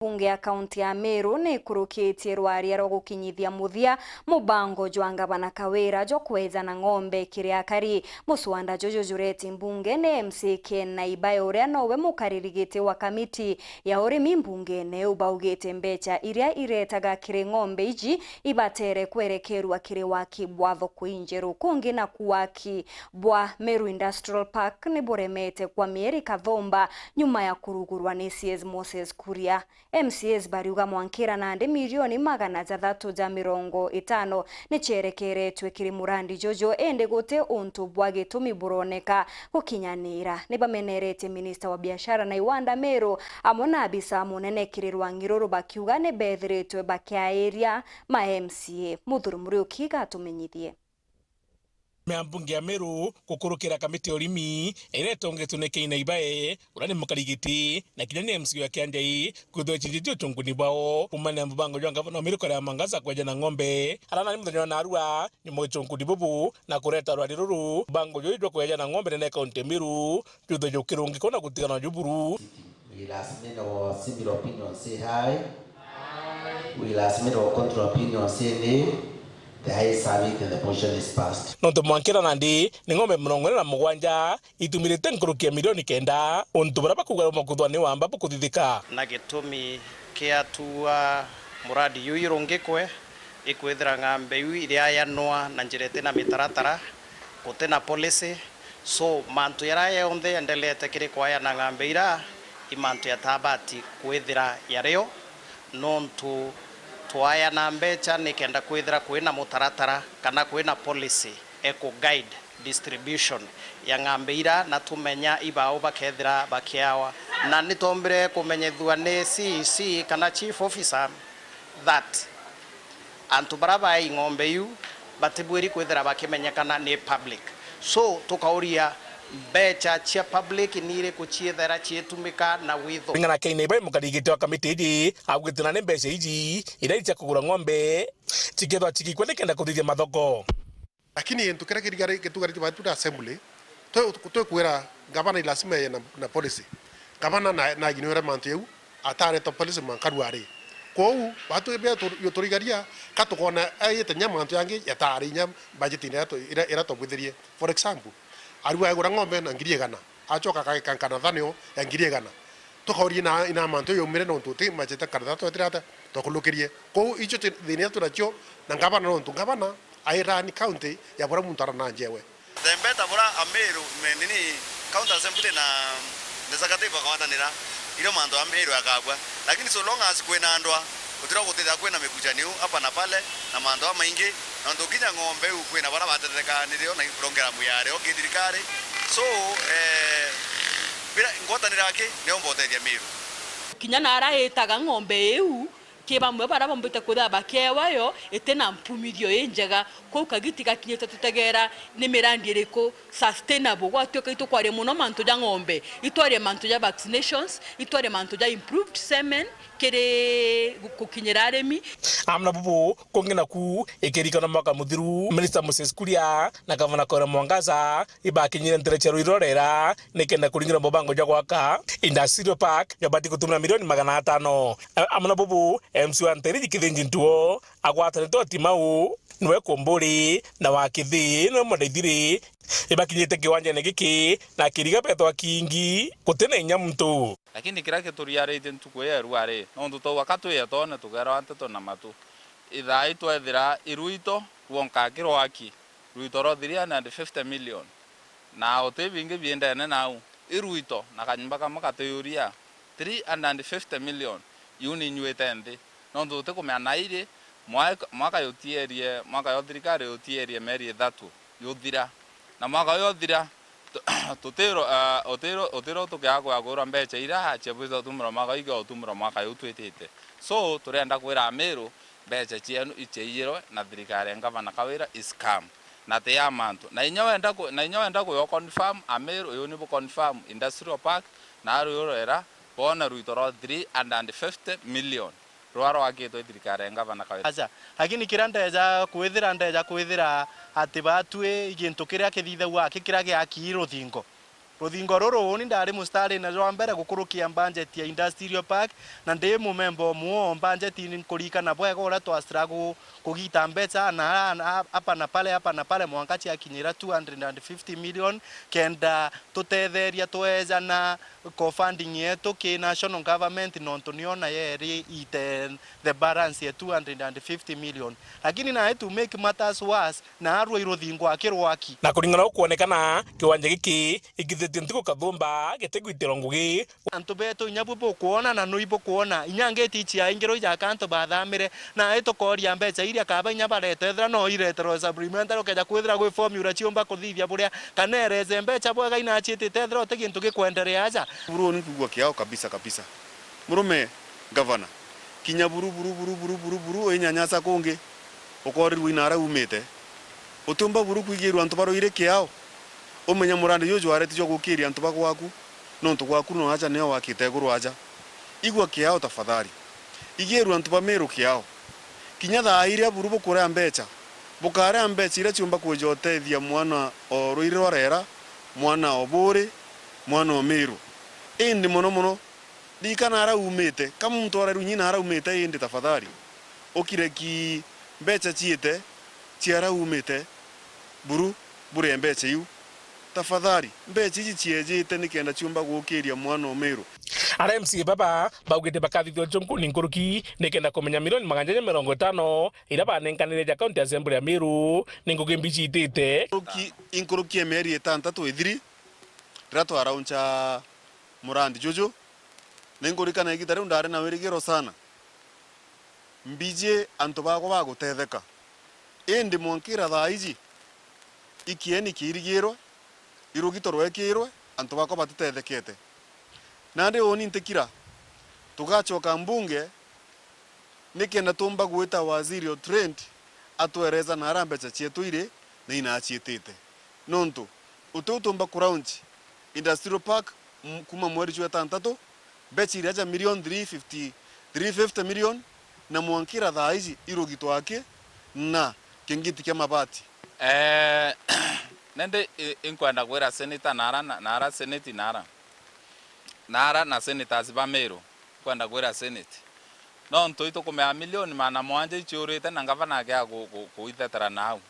Bunge ya kaunti ya Meru ni ikurukitie RWARIA rwa gukinyithia muthia mubango jwa ngavana Kawira jo kweza na ng'ombe KIRI. Muswanda jojo jureti mbunge ni MCK na ibaye uria nowe mukaririgite wa kamiti ya urimi mbunge ne ubaugite mbeca iria iretaga kiri ng'ombe iji ibatere kwerekerwa kiri waki bwa thoko injeru kungi na kuwaki bwa Meru Industrial Park ni buremete kwa mieri kathomba nyuma ya kurugurwa ni CS Moses Kuria. MCS BARIUGA MWANKIRA NANDI milioni 350 NICIEREKERETUE kiri murandi jojo ende gote untu bwa GITUMI buroneka gukinyanira nibamenerete Minister wa biashara na iwanda Meru amona abisa munene kiri rwangiro bakiuga ne bethiritwe bakiairia ma MCA muthurumuri ukiga tumenyithie MBUNGE ya Meru GUKURUKIA kamiti urimi iretongetwo ni Keina ibaye urani mukarigiti na kinene MCA ya Kianjai kuthocithitio chunguni bao kumana mbango jwa ngavana Meru kwa mangaza kwa jana ng'ombe arana ni muthenya na arua ni mochunguni bubu na kureta rwari ruru bango jo idwa kwa jana ng'ombe na kaunti Meru jutho jo kirungi kona gutigana juburu. We last minute our similar opinion say hi. We last minute our contra opinion say nay. The highest service and the motion is passed. Nonto MWANKIRA NANDI ni ng'ombe 47 itumirite nkurukia milioni 9 untu baraba kugara makuthwa ni wamba kuthithika na gitumi kiatua muradi yu irungikwe ikwithira ng'ambe yu iria yanwa na njirete na mitaratara gutena policy so mantu yara yonthe endelete kiri kwaya na ng'ambe ira imantu yatabati kwithira yario nontu twaya na mbeca nikenda kwithira kwina mutaratara kana kwina policy eco guide distribution ya ng'ambe ira na tumenya ibao bakethira bakiawa na nitombere kumenyethua ni CEC kana chief officer that antu baraba ng'ombe yu batibwiri kwithira bakimenyekana ni public so tukauria mbeca cia public nire kuchiethera chietumika na witho ngana Keina ibaye mukarigite wa kamiti iji agwitana ni mbeca iji iraita kugura ng'ombe chikethwa chikikwende kenda kuthithia mathoko lakini entukira kirigari ketugari batu assembly to kwera gavana lazima na policy gavana na ginora mantu atare to policy mankaruari ko batu be yotorigaria katukona ayete nyamantu yangi yatari nyam budget ina to ira to buthirie for example arua gura ng'ombe na 100 acoka kankana thanio ya 100 tukauria na ina mantu yo mire no tuti majeta karda to tirata to kulukirie ko icho thine turacho na ngabana no ngabana airani county ya bora muntara na njewe thembeta bora Ameru menini county assembly na nezakate bakawatanira ile mantu Ameru akagwa lakini so long as kwena andwa utira gutira kwena mikujanio hapa na pale na mantu maingi na ndokinya ng'ombe ukwena bara bateteka nirio na prongera muyare okay THIRIKARI so bila ngotanira yake neomboteria Meru kinya nara etaga ng'ombe eu kibamwe bara bombete kuda bakewa yo etena mpumirio enjega ko kagitika kinyeta tutegera ni mirandi iriko sustainable gwatuka itukware muno mantu ja ng'ombe itware mantu ja vaccinations itware mantu ja improved semen kere gukinyira aremi amna bubu kongena ku ikirikana mwaka muthiru Minister Moses Kuria na gavana Kora Mwangaza ibakinyira nterechero irorera nikenda kuringira mubango ja gwaka Industrial Park yabati kutumira milioni 500 amna bubu MC wa nteriji kithinji ntuo agwatane to timau nwe kombori na wakithi no mudaithiri ibakinyite kiwanja ne giki na kiriga petwa kingi kutene nyamtu lakini kirake turiarite ntuko ya RWARIA no to wakatu ya tona tugara anteto na matu ithai twethira iruito wonka WAAKI ruito ro 350 million na otevinge bienda na nau iruito na kanyumba kama kateoria 350 million yuni nywete ndi no ndote kumeanaire mwaka yotierie mwaka yo THIRIKARI yotierie meri 3 yothira na mwaka yothira tutero otero tukagwa agora mbeca ira chebwiza tumura mwaka igo tumura mwaka yotwetete so turenda kwira Meru mbeca chienu icheiro na THIRIKARI ngavana Kawira is scam na te amantu na inyowenda ko yo confirm Meru yo ni bo confirm Industrial Park na aro era bona ruitoro 350 million rwaro ageto THIRIKARI ngavana Kawira acha lakini kiranda kwithira ati batue igintu kiria kithithe wa kikira gia kiiro thingo ruthingo ruru ni ndari mustari na rwa mbere gukurukia budget ya industrial park na ndi mumembo muo budget ni kurikana bwega ura twa struggle kugita mbeca na hapa na pale mwankachi akinyira 250 million kenda tutetheria tweza na co-funding yetu ki national government nontuniona yeri ite the balance ya 250 million lakini na to make matters worse na arwa iruthingo akirwaki na kuringana kuonekana kiwanja giki igithitie ntiko kathumba gitegwitiro ngugi antu beto nyabubo kuona na noibo kuona inyangeti ichi ingiro ya kanto bathamire na eto koria mbeca iria kaba nyabarete no iretero supplementary keja kwithira gwe formula chiomba kuthithia buria kanereze mbeca bwega inachite tethero tegintu gikwenderea aja buru ni kugwa kiao kabisa murume governor kinya buru enyanyasa konge okorirwe inara umete utumba buru kwigirwa antu baroire kiao umenya murandi yo jware tijo gukiria antu bagwaku no ntu gwaku no aja neo wakite guru aja igwa kiao tafadhali igirwa antu ba Meru kiao kinya thaire buru bukura mbeca bukara mbeca ire chiumba kujotethia mwana o ruire rorera mwana obure mwana o Meru indi mono dikana ara umete kama mtu ara runyina ara umete indi tafadhali okire ki mbeca chiete chiara umete buru mbeca yu tafadhali mbeca ici chiejete nikenda chiumba gukiria mwana o Meru RMC baba baugite bakathithio jonku ninkuruki nikenda kumenya milioni 150 ira banenkanire ja county assembly ya Meru ningugi mbici itite inkuruki emeri etantatu ithiri rato arauncha murandi jojo ningurikana igitare undare na wirigiro sana mbije antu bako bagutetheka indi mwankira thaiji ikieni kirigirwe irugito rwekirwe antu bako batutethekete nande oni ntekira tugachoka mbunge nikenda tumba gwita waziri o trend atwereza na arambecha chietu ire na inachietete nontu ututumba kuraunchi industrial park kuma mweri chwe tantatu bechi iraja milioni 350 million na mwankira thaiji irugito wake na kingiti kya mabati nende inkwenda gwira senator nara senate nara na senators ba Meru kwenda gwira senate no nto ito kumea milioni mana mwanje ichurite na ngavana kya kuithetera nau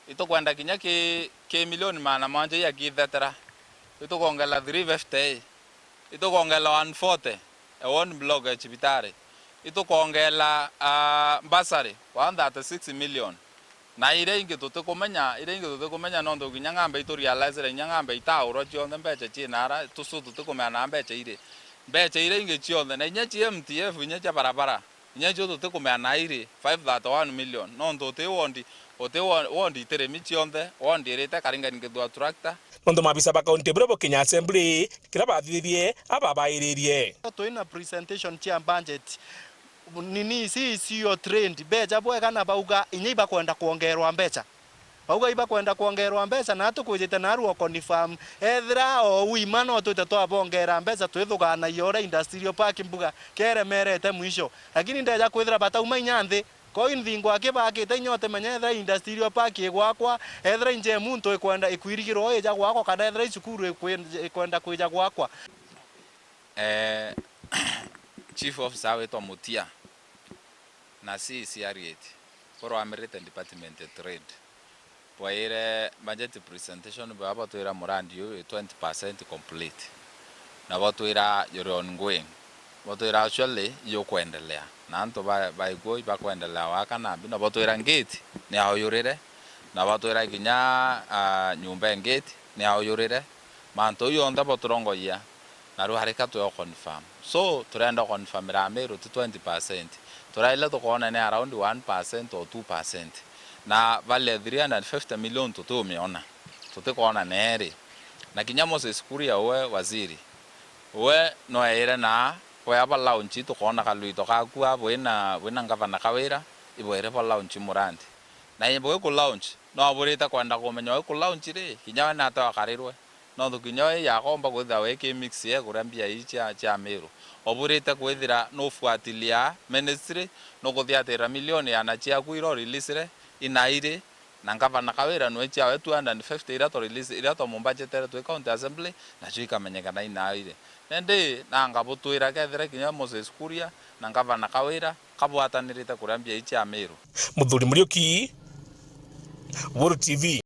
ito kwenda kinya ke milioni mana mwanje ya kithetera ito kongela 350 ito kongela 140 one block ya chibitare ito kongela basari 136 million na ire inge tote komenya nondo kinyangambe ito realize nyangambe itauro chionde mbeche chinara tusu tote komenya na mbeche ire inge chionde na nyachi MTF nyacha barabara nyacho tote komenya na ire 5.1 million nondo te wondi teremi chionde wondi rete karinga nge tractor nondo mabisa ba county bro Kenya assembly kira bathirie ababairirie toina presentation chia budget nini sio trend beja bwega na bauga inyiba kwenda kuongerwa mbeca bauga iba kwenda kuongerwa mbeca na tukujite na ruo confirm ethra o uimano tutetwa bongera mbeca twithugana yore industrial park mbuga kere merete mwisho lakini ndeja kwithira batauma inyanthi ko inthingo akibakite nyote menyetha industrial park igwakwa ethra nje muntu ikwenda ikwirigiro eja gwakwa kana ethra icukuru ikwenda kuja gwakwa chief officer wetu Mutia na CCR8 for American Department of Trade poire budget presentation baba toira murandi yo 20% complete na botoira you're ongoing botoira actually yo kuendelea na anto ba igoi ba kuendelea wakana bino botoira ngate ni aoyorere na botoira kinya nyumba ngate ni aoyorere manto yo onda botorongo ya na ruharika to confirm so turenda confirm ra Meru 20% turaila to kona ni around 1% or 2% na vale 350 million tutumiona tutikona nere na kinyamo se skuri ya we waziri we no era na we aba launch to kona kaluito kakua wena ngavana kawera iboere pa launch murandi na ibo ko launch no aburita kwenda komenya ko launch re kinyama na ta karirwe no thukinyo ya komba kwitha weke mix ye kurambia icha cha Meru oburite kwithira no fuatilia ministry no kuthiatira milioni ana chia kuiro release inaire na ngavana Kawira no echa 250 ira to release ira to mumbajetere to county assembly na chui kamenyekana inaire nende na ngabutwira kethire kinya Moses Kuria na ngavana Kawira kabwatanirite kurambia ichi ya Meru. Muthuri Muriuki, WAAKI TV.